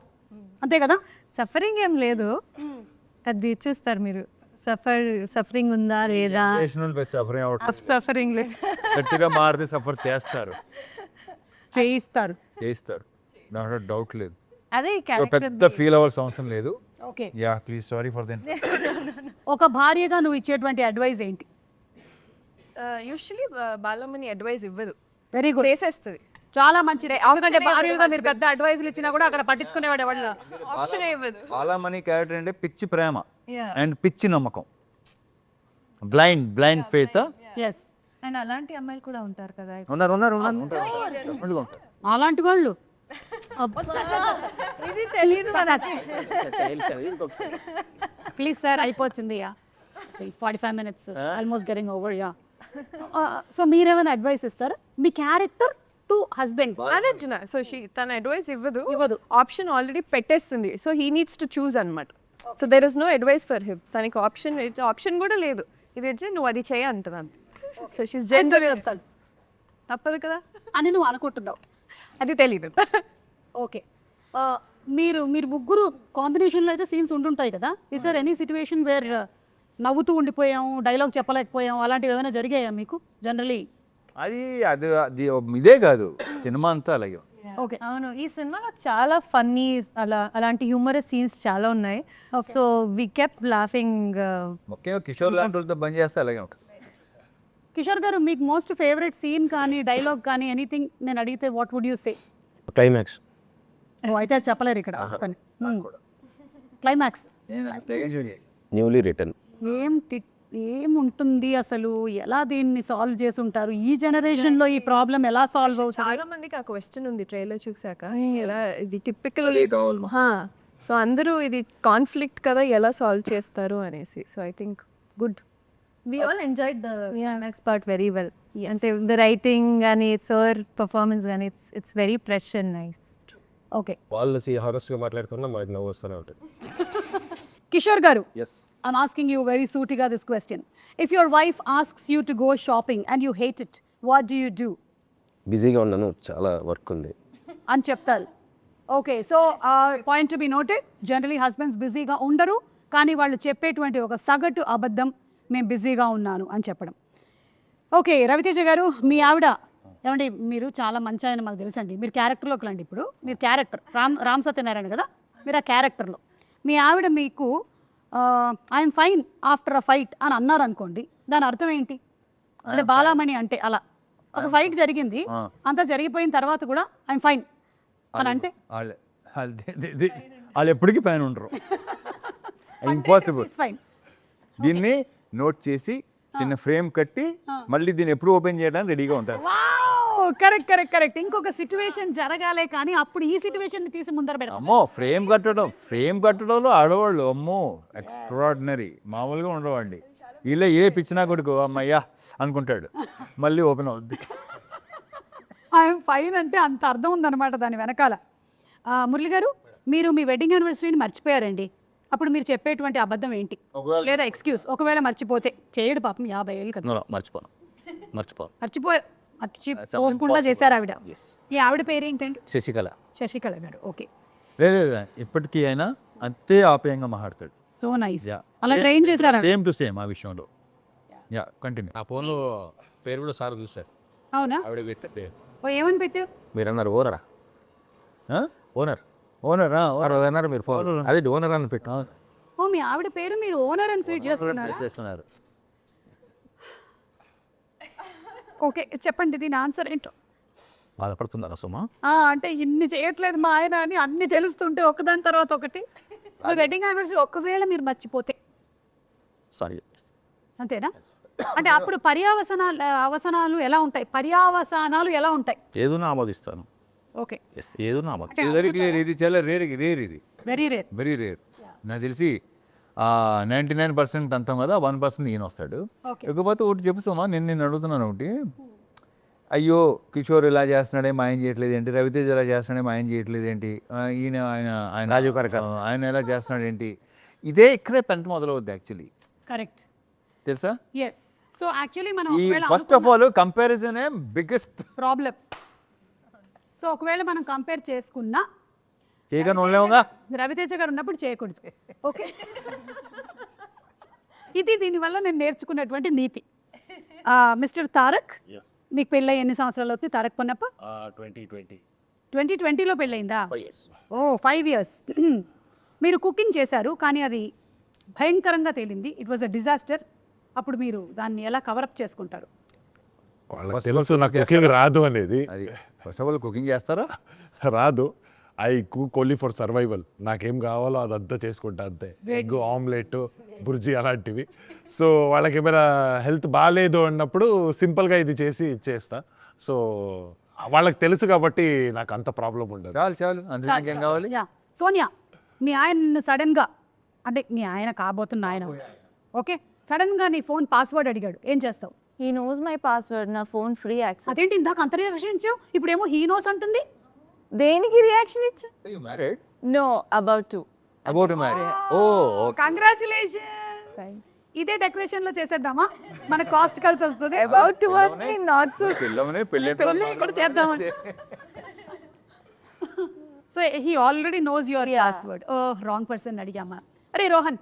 అంతే కదా. సఫరింగ్ ఏం లేదు, అది చూస్తారు మీరు. సఫరింగ్ ఉందా లేదా? సఫరింగ్ లేదు, గట్టిగా మారితే సఫర్ చేయిస్తారు. దాంట్లో డౌట్ లేదు. అదే పెద్ద ఫీల్ అవ్వాల్సిన అవసరం లేదు. Okay, yeah please, sorry for then. ఒక భార్యగా నువ్వు ఇచ్చేటువంటి అడ్వైస్ ఏంటి? యూజువలీ బాలమని అడ్వైస్ ఇవ్వదు, వెరీ గుడ్, చేసేస్తుంది. చాలా మంచిదే. ఎందుకంటే భార్యగా మీరు పెద్ద అడ్వైస్లు ఇచ్చినా కూడా అక్కడ పట్టించుకునేవాడు ఎవరు? ఆప్షన్ ఇవ్వదు. బాలమణి క్యారెక్టర్ అంటే పిచ్చి ప్రేమ అండ్ పిచ్చి నమ్మకం, బ్లైండ్ ఫెయిత్. ఎస్, అండ్ అలాంటి అమ్మాయిలు కూడా ఉంటారు కదా. ఉన్నారు. అలాంటి వాళ్ళు ఇది తెలియదు ప్లీజ్ సార్, అయిపోతుంది. 45 minutes almost getting over. Yeah, so మీరేమైనా అడ్వైస్ ఇస్తారా మీ క్యారెక్టర్ టు హస్బెండ్? అదే అంటున్నా. సో తన అడ్వైస్ ఇవ్వదు, ఆప్షన్ ఆల్రెడీ పెట్టేస్తుంది. So he needs to choose అనమాట. So there is no advice for him. తనకి ఆప్షన్ కూడా లేదు. ఇది వచ్చి నువ్వు అది చేయ అంటున్నాను. సో షీస్ జనరల్ చెప్తాను, తప్పదు కదా అని నువ్వు అనుకుంటున్నావు. అది తెలీదు. ఓకే, మీరు ముగ్గురు కాంబినేషన్లో అయితే సీన్స్ ఉంటుంటాయి కదా. Is there any situation where నవ్వుతూ ఉండిపోయాం, డైలాగ్ చెప్పలేకపోయాం, అలాంటివి ఏమైనా జరిగాయా మీకు జనరలీ? అది ఇదే కాదు, సినిమా అంతా అలాగే. ఓకే, అవును. ఈ సినిమాలో చాలా ఫన్నీ అలాంటి హ్యూమరస్ సీన్స్ చాలా ఉన్నాయి. So we kept laughing. ముఖ్యంగా కిషోర్ లాంటి వాళ్ళతో బంద్ చేస్తే అలాగే ఉంటుంది. కిషోర్ గారు, మీకు మోస్ట్ ఫేవరెట్ సీన్ కానీ డైలాగ్ కానీ ఎనీథింగ్ నేను అడిగితే what would you say? Climax అయితే అది చెప్పలేరు ఇక్కడ క్లైమాక్స్ న్యూలీ రిటర్న్. ఏముంటుంది అసలు, ఎలా దీన్ని సాల్వ్ చేసి ఉంటారు, ఈ జనరేషన్ లో ఈ ప్రాబ్లం ఎలా సాల్వ్ అవుతుంది? చాలా మందికి ఆ క్వశ్చన్ ఉంది ట్రైలర్ చూసాక, ఎలా ఇది టిపికల్. సో అందరూ ఇది కాన్ఫ్లిక్ట్ కదా, ఎలా సాల్వ్ చేస్తారు అనేసి. So I think good. We all enjoyed the climax part very well. అంటే the writing కానీ సార్ పర్ఫార్మెన్స్ కానీ it's very fresh and nice. Okay, వాళ్ళు హానెస్ట్గా మాట్లాడుతున్నా మాకు నవ్వు వస్తూనే ఉంటుంది. కిషోర్ గారు, I'm asking you very సూటిగా this question. If your wife asks you to go shopping and you hate it, what do you do? బిజీగా ఉన్నాను, చాలా వర్క్ ఉంది అని చెప్తారు. Okay, so point to be noted. Generally husbands బిజీగా ఉండరు, కానీ వాళ్ళు చెప్పేటువంటి ఒక సగటు అబద్ధం, మేము బిజీగా ఉన్నాను అని చెప్పడం. ఓకే, రవితేజ గారు, మీ ఆవిడ ఏమండి, మీరు చాలా మంచి ఆయన మాకు తెలుసండి, మీరు క్యారెక్టర్లోకి రండి. ఇప్పుడు మీరు క్యారెక్టర్ రామ్ సత్యనారాయణ కదా, మీరు ఆ క్యారెక్టర్లో మీ ఆవిడ మీకు I'm fine after a fight అని అన్నారు అనుకోండి, దాని అర్థం ఏంటి? అంటే బాలామణి అంటే అలా ఒక ఫైట్ జరిగింది, అంతా జరిగిపోయిన తర్వాత కూడా ఐఎమ్ ఫైన్ అని అంటే వాళ్ళు ఎప్పటికీ పైన ఉండరు. ఇంపాసిబుల్. ఫైన్. దీన్ని నోట్ చేసి చిన్న ఫ్రేమ్ కట్టి మళ్ళీ దీన్ని ఎప్పుడు ఓపెన్ చేయడానికి రెడీగా ఉంటారు. Correct correct correct. ఇంకొక సిచ్యువేషన్ జరగాలే కానీ అప్పుడు ఈ సిచ్యువేషన్ తీసి ముందర పెడతాం. అమ్మో, ఫ్రేమ్ కట్టడంలో ఆడవాళ్ళు అమ్మో ఎక్స్ట్రాడినరీ, మామూలుగా ఉండవండి. వీళ్ళే ఏ పిచ్చినా కొడుకు అమ్మయ్యా అనుకుంటాడు, మళ్ళీ ఓపెన్ అవుద్ది. ఐఎమ్ ఫైన్ అంటే అంత అర్థం ఉందన్నమాట దాని వెనకాల. మురళి గారు, మీరు మీ వెడ్డింగ్ యానివర్సరీని మర్చిపోయారండి, అప్పుడు మీరు చెప్పేటువంటి అబద్ధం ఏంటి, లేదా ఎక్స్క్యూజ్? ఒకవేళ మర్చిపోతే, చేయడు పాపం 50 ఏళ్ళు కదా, మర్చిపోకుండా చేశారు ఆవిడ. ఈ ఆవిడ పేరు ఏంటండి? శశికళ గారు. ఓకే, లేదా ఇప్పటికీ అయినా అంతే ఆప్యాయంగా మాట్లాడతాడు. So nice. అలా ట్రైన్ చేశారా? సేమ్ టు సేమ్ ఆ విషయంలో. Yeah, continue. ఆ ఫోన్లో పేరు కూడా సార్ చూసారు. అవునా? ఆవిడ పెట్టే ఓ, ఏమని పెట్టారు? మీరు అన్నారు ఓనరా, ఓనరా అన్నారు మీరు ఫోన్, అదే ఓనర్ అని పెట్టు. ఓ, మీ ఆవిడ పేరు మీరు ఓనర్ అని ఫీడ్ చేసుకున్నారు. ఓకే, చెప్పండి దీని ఆన్సర్ ఏంటో. బాధపడుతున్నారా సుమా? అంటే ఇన్ని చేయట్లేదు మా ఆయన అని అన్ని తెలుస్తుంటే ఒకదాని తర్వాత ఒకటి. వెడ్డింగ్ యానివర్సరీ ఒకవేళ మీరు మర్చిపోతే సారీ, అంతేనా? అంటే అప్పుడు అవసనాలు ఎలా ఉంటాయి? పర్యావసానాలు ఎలా ఉంటాయి? ఏదైనా ఆమోదిస్తాను. ఓకే, ఏదైనా ఆమోదిస్తాను. Very clear. ఇది చాలా రేర్ ఇది వెరీ రేర్. నాకు తెలిసి 99% అంటాం కదా, 1% ఈయన వస్తాడు. ఇకపోతే ఒకటి చెప్పుతామా, నేను అడుగుతున్నాను ఒకటి. అయ్యో కిషోర్ ఇలా చేస్తున్నాడే మా ఆయన చేయట్లేదు ఏంటి, రవితేజ ఇలా చేస్తున్నాడే మా ఆయన చేయట్లేదు ఏంటి, ఆయన రాజీవ్ కనకాల ఆయన ఎలా చేస్తున్నాడు ఏంటి, ఇదే ఇక్కడే పెంట మొదలవుద్ది యాక్చువల్లీ. కరెక్ట్, తెలుసా? ఎస్. సో యాక్చువల్లీ మనం ఈ first of all comparison biggest problem. So ఒకవేళ మనం కంపేర్ చేసుకున్నా చేయగానే ఉండలేముగా, రవితేజ గారు ఉన్నప్పుడు చేయకూడదు. ఓకే, ఇది దీనివల్ల నేను నేర్చుకున్నటువంటి నీతి. మిస్టర్ తారక్, మీకు పెళ్ళై ఎన్ని సంవత్సరాలు అవుతుంది తారక్ పొన్నప్ప? 2020లో పెళ్ళయిందా? ఓ, 5 years. మీరు కుకింగ్ చేశారు, కానీ అది భయంకరంగా తేలింది, ఇట్ వాజ్ అ డిజాస్టర్. అప్పుడు మీరు దాన్ని ఎలా కవరప్ చేసుకుంటారు? వాళ్ళకి తెలుసు నాకు కుకింగ్ రాదు అనేది. అది ఫస్ట్ ఆఫ్ ఆల్ కుకింగ్ చేస్తారా? రాదు. I cook only for survival. నాకేం కావాలో అదంతా చేసుకుంటా అంతే. ఎగ్ ఆమ్లెట్, బుర్జీ అలాంటివి. సో వాళ్ళకి ఏమైనా హెల్త్ బాగాలేదు అన్నప్పుడు సింపుల్గా ఇది చేసి ఇచ్చేస్తా. సో వాళ్ళకి తెలుసు కాబట్టి నాకు అంత ప్రాబ్లం ఉండదు. చాలు అంతే, నాకేం కావాలి? సోనియా, మీ ఆయన సడన్గా, అంటే మీ ఆయన కాబోతున్న ఆయన, ఓకే, సడన్గా నీ ఫోన్ పాస్వర్డ్ అడిగాడు, ఏం చేస్తావు? హీ నోస్ మై పాస్వర్డ్, నా ఫోన్ ఫ్రీ యాక్సెస్. అదేంటి ఇందాక అంత రియాక్షన్ ఇచ్చావు, ఇప్పుడేమో హీ నోస్ అంటుంది? దేనికి రియాక్షన్ ఇచ్చా? You married? No, about to. About to marry. Oh, congratulation. ఇదే డెకరేషన్ లో చేసేద్దామా, మన కాస్ట్ కలిసి వస్తుంది. అబౌట్ టు అంటే నాట్ సో. పెళ్ళి కూడా చేద్దామా? So he already knows your password. Oh, wrong person అడిగామా? అరే రోహన్,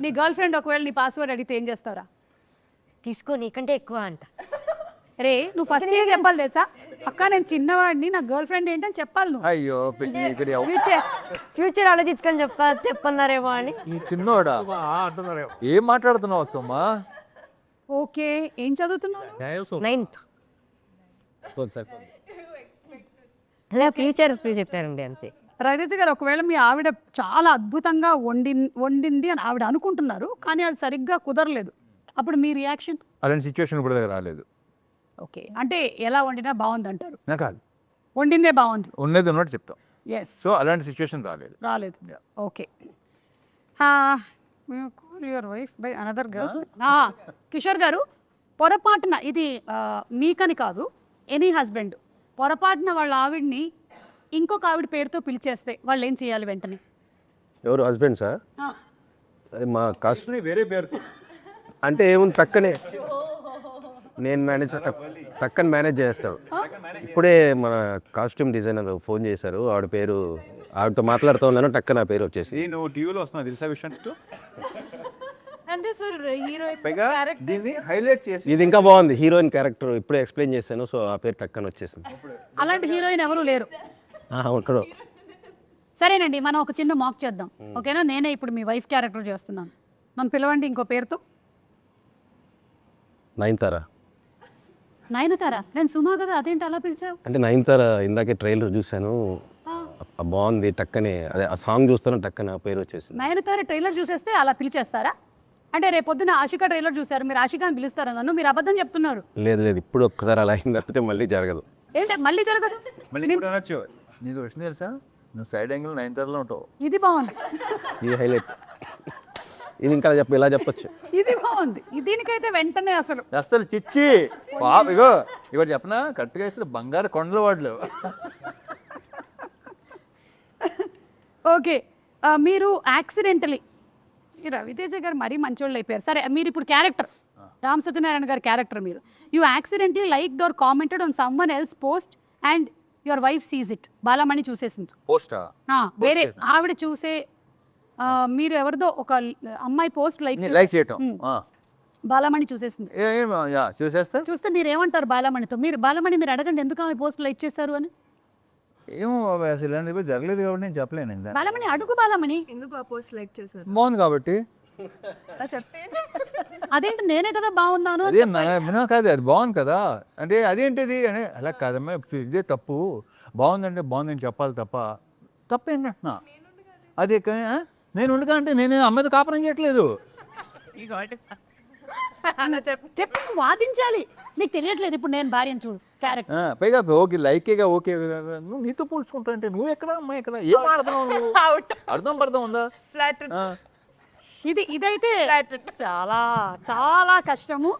నీ గర్ల్ ఫ్రెండ్ ఒకవేళ నీ పాస్వర్డ్ అడిగితే ఏం చేస్తావురా? తీసుకో, నీకంటే ఎక్కువ అంట. రే, నువ్వు ఫస్ట్ ఏం చెప్పాలి తెలుసా? అక్క నేను చిన్నవాడిని, నా గర్ల్ ఫ్రెండ్ ఏంటని చెప్పాలి నువ్వు. అయ్యో ఫ్యూచర్ ఆలోచించుకొని చెప్పన్నారేమో అని. ఈ చిన్నోడా ఏం మాట్లాడుతున్నావు సోమా? ఓకే, ఏం చదువుతున్నావు? 9th. అలా ఫ్యూచర్ చెప్పారండి అంతే. రవితేజ గారు ఒకవేళ మీ ఆవిడ చాలా అద్భుతంగా వండింది అని ఆవిడ అనుకుంటున్నారు, కానీ అది సరిగ్గా కుదరలేదు, అప్పుడు మీ రియాక్షన్? అలాంటి సిచ్యువేషన్ ఇప్పుడు దగ్గర రాలేదు. ఓకే, అంటే ఎలా వండినా బాగుంది అంటారు, నాకు కాదు, వండిందే బాగుంది, ఉన్నది ఉన్నట్టు చెప్తాం. ఎస్, సో అలాంటి సిచ్యువేషన్ రాలేదు. రాలేదు. Yeah. Okay, your wife by another girls. Kishore గారు, పొరపాటున ఇది మీకని కాదు, ఎనీ హస్బెండ్ పొరపాటున వాళ్ళ ఆవిడ్ని ఇంకొక ఆవిడ పేరుతో పిలిచేస్తే వాళ్ళు ఏం చేయాలి వెంటనే? ఎవరు హస్బెండ్సా? అది మా కాస్ట్ వేరే పేరు అంటే ఏముంది, టక్కనే నేను మేనేజ్ టక్కని మేనేజ్ చేస్తాడు. ఇప్పుడే మన కాస్ట్యూమ్ డిజైనర్ ఫోన్ చేశారు, ఆవిడ పేరు, ఆవిడతో మాట్లాడుతూ ఉన్నాను, టక్క నా పేరు వచ్చేసి. నువ్వు టీవీలో వస్తున్నావు తెలుసా విషయం? అంటే సార్ హీరో పైగా దీన్ని హైలైట్ చేసి ఇది ఇంకా బాగుంది, హీరోయిన్ క్యారెక్టర్ ఇప్పుడే ఎక్స్ప్లెయిన్ చేశాను, సో ఆ పేరు టక్కని వచ్చేసింది. అలాంటి హీరోయిన్ ఎవరు లేరు. ఇక్కడ సరేనండి, మనం ఒక చిన్న మాక్ చేద్దాం, ఓకేనా? నేనే ఇప్పుడు మీ వైఫ్ క్యారెక్టర్ చేస్తున్నాను, నన్ను పిలవండి ఇంకో పేరుతో. నయనతార. నయనతార? నేను సుమా కదా, అదేంటి అలా పిలిచావు? అంటే నయనతార ఇందాకే ట్రైలర్ చూశాను, బాగుంది, టక్కనే అదే ఆ సాంగ్ చూస్తాను, టక్కనే ఆ పేరు వచ్చేసింది. నయనతార ట్రైలర్ చూసేస్తే అలా పిలిచేస్తారా? అంటే రేపొద్దున ఆషికా ట్రైలర్ చూసారు, మీరు ఆషికా అని పిలుస్తారా నన్ను? మీరు అబద్ధం చెప్తున్నారు. లేదు లేదు, ఇప్పుడు ఒక్కసారి అలా అయింది, తప్పితే మళ్ళీ జరగదు. ఏంటి మళ్ళీ జరగదు? మళ్ళీ ఇప్పుడు అనొచ్చు, నీకు విషయం తెలుసా, నువ్వు సైడ్ యాంగిల్ 9 ఉంటావు. ఇది బాగుంది, ఇది హైలైట్, ఇది ఇంకా ఇలా చెప్పొచ్చు. ఇది బాగుంది, దీనికైతే వెంటనే అసలు చిచ్చి పాప, ఇగో ఇవాడు చెప్పనా, కరెక్ట్గా ఇస్తారు బంగారు కొండల వాడులు. ఓకే, మీరు యాక్సిడెంటలీ, రవితేజ గారు మరీ మంచోళ్ళు అయిపోయారు. సరే, మీరు ఇప్పుడు క్యారెక్టర్ రామ్ సత్యనారాయణ గారి క్యారెక్టర్, మీరు you accidentally liked or commented on someone else post and your wife sees it. Balamani చూసేసింది. పోస్టా? వేరే ఆవిడ చూసే, మీరు ఎవరిదో ఒక అమ్మాయి పోస్ట్ లైక్ చేయటం బాలమణి చూసేసింది. చూసేస్తా. చూస్తే మీరు ఏమంటారు బాలమణితో? బాలమణి మీరు అడగండి, ఎందుకు ఆమె పోస్ట్ లైక్ చేశారు అని. ఏమో బాబాయ్, అసలు ఇలాంటివి జరగలేదు కాబట్టి నేను చెప్పలేను. బాలమణి అడుగు, బాలమణి ఎందుకు పోస్ట్ లైక్ చేశారు? బాగుంది కాబట్టి. అదేంటి, నేనే కదా బాగున్నాను. అదే కాదు, అది బాగుంది కదా అంటే అదేంటిది అని, అలా కాదమ్మా, ఇదే తప్పు, బాగుందంటే బాగుందని చెప్పాలి తప్ప తప్పేంటంటున్నా. అదే నేను ఉండగా అంటే నేను అమ్మాయితో కాపురం చేయట్లేదు. చెప్పి వాదించాలి, నీకు తెలియట్లేదు. ఇప్పుడు నేను భార్యను చూడు క్యారెక్టర్, పైగా ఓకే లైకేగా ఓకే, నువ్వు నీతో పోల్చుకుంటా అంటే నువ్వు ఎక్కడ అమ్మాయి ఎక్కడ, ఏం ఆడుతున్నావు, అర్థం పడతాం ఉందా? ఇదైతే చాలా చాలా కష్టము.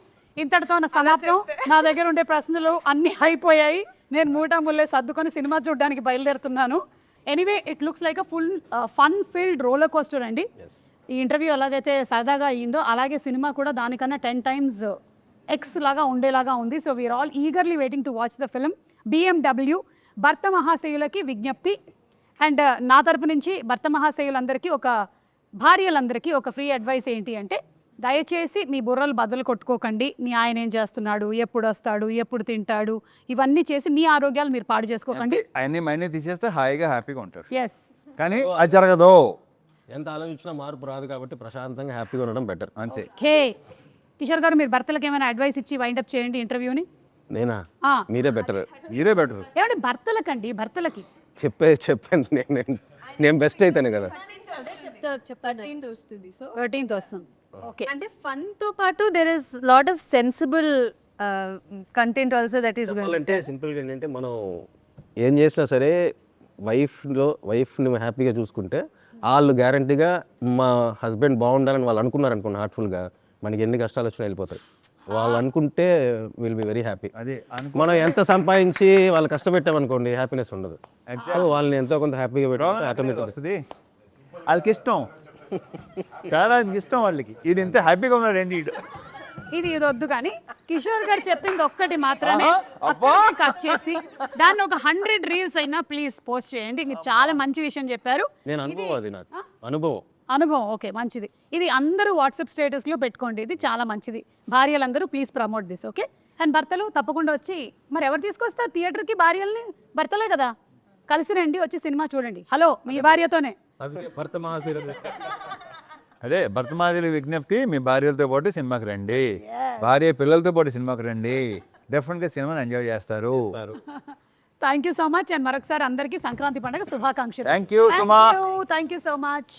ఇంతటితో నా సమాప్తం. నా దగ్గర ఉండే ప్రశ్నలు అన్నీ అయిపోయాయి. నేను మూటముల్లే సర్దుకొని సినిమా చూడడానికి బయలుదేరుతున్నాను. Anyway, it looks like a full fun filled roller coaster అండి. ఈ ఇంటర్వ్యూ ఎలాగైతే సరదాగా అయ్యిందో అలాగే సినిమా కూడా దానికన్నా 10 times X లాగా ఉండేలాగా ఉంది. So we are all eagerly waiting to watch the film. BMW భర్త మహాశయులకి విజ్ఞప్తి, అండ్ నా తరపు నుంచి భర్త మహాశయులందరికీ, భార్యలందరికీ ఒక ఫ్రీ అడ్వైస్ ఏంటి అంటే, దయచేసి మీ బుర్రలు బద్దలు కొట్టుకోకండి. మీ ఆయన ఏం చేస్తున్నాడు, ఎప్పుడు వస్తాడు, ఎప్పుడు తింటాడు, ఇవన్నీ చేసి మీ ఆరోగ్యాలు మీరు పాడు చేసుకోకండి. అన్నీ తీసేస్తే హాయిగా హ్యాపీగా ఉంటారు. ఎస్, కానీ అది జరగదు. ఎంత ఆలోచించినా మార్పు రాదు కాబట్టి ప్రశాంతంగా హ్యాపీగా ఉండడం బెటర్. అంతే. ఓకే, కిషోర్ గారు మీరు భర్తలకు ఏమైనా అడ్వైస్ ఇచ్చి వైండప్ చేయండి ఇంటర్వ్యూని. నేనా? మీరే బెటర్. ఏమంటే భర్తలకండి, భర్తలకి చెప్పాను నేను బెస్ట్ అయితేనే కదా. 13th వస్తుంది. ఓకే, అంటే ఫన్ తో పాటు there is lot of sensible content also that is అంటే సింపుల్గా ఏంటంటే, మనం ఏం చేసినా సరే వైఫ్ని హ్యాపీగా చూసుకుంటే వాళ్ళు గ్యారంటీగా మా హస్బెండ్ బాగుండాలని వాళ్ళు అనుకున్నారు అనుకోండి, హార్ట్ఫుల్గా, మనకి ఎన్ని కష్టాలు వచ్చినా వెళ్ళిపోతాయి. వాళ్ళు అనుకుంటే విల్ బి వెరీ హ్యాపీ. అదే మనం ఎంత సంపాదించి వాళ్ళు కష్టపెట్టామనుకోండి, హ్యాపీనెస్ ఉండదు. వాళ్ళని ఎంతో కొంత హ్యాపీగా పెట్టి ఆటోమేటిక్ వస్తుంది. వాళ్ళకి ఇష్టం, చాలా ఇష్టం వాళ్ళకి. ఇది ఎంత హ్యాపీగా ఉన్నాడు ఏంటి. ఇది వద్దు కానీ కిషోర్ గారు చెప్పింది ఒక్కటి మాత్రమే కట్ చేసి దాన్ని ఒక 100 reels అయినా ప్లీజ్ పోస్ట్ చేయండి. మీరు చాలా మంచి విషయం చెప్పారు. నేను అనుభవం, అది నాకు అనుభవం. ఓకే, మంచిది. ఇది అందరూ వాట్సాప్ స్టేటస్లో పెట్టుకోండి, ఇది చాలా మంచిది. భార్యలందరూ please promote this. Okay, and భర్తలు తప్పకుండా వచ్చి, మరి ఎవరు తీసుకొస్తారు థియేటర్కి భార్యల్ని? భర్తలే కదా, కలిసి రండి, వచ్చి సినిమా చూడండి. హలో, మీ భార్యతోనే. భర్త మహాశీల అదే భర్త మహాశయుల విజ్ఞప్తి, మీ భార్యలతో పాటు సినిమాకి రండి, భార్య పిల్లలతో పాటు సినిమాకి రండి, డెఫినెట్గా సినిమాని ఎంజాయ్ చేస్తారు. Thank you so much and మరొకసారి అందరికీ సంక్రాంతి పండుగ శుభాకాంక్షలు thank you Suma thank you so much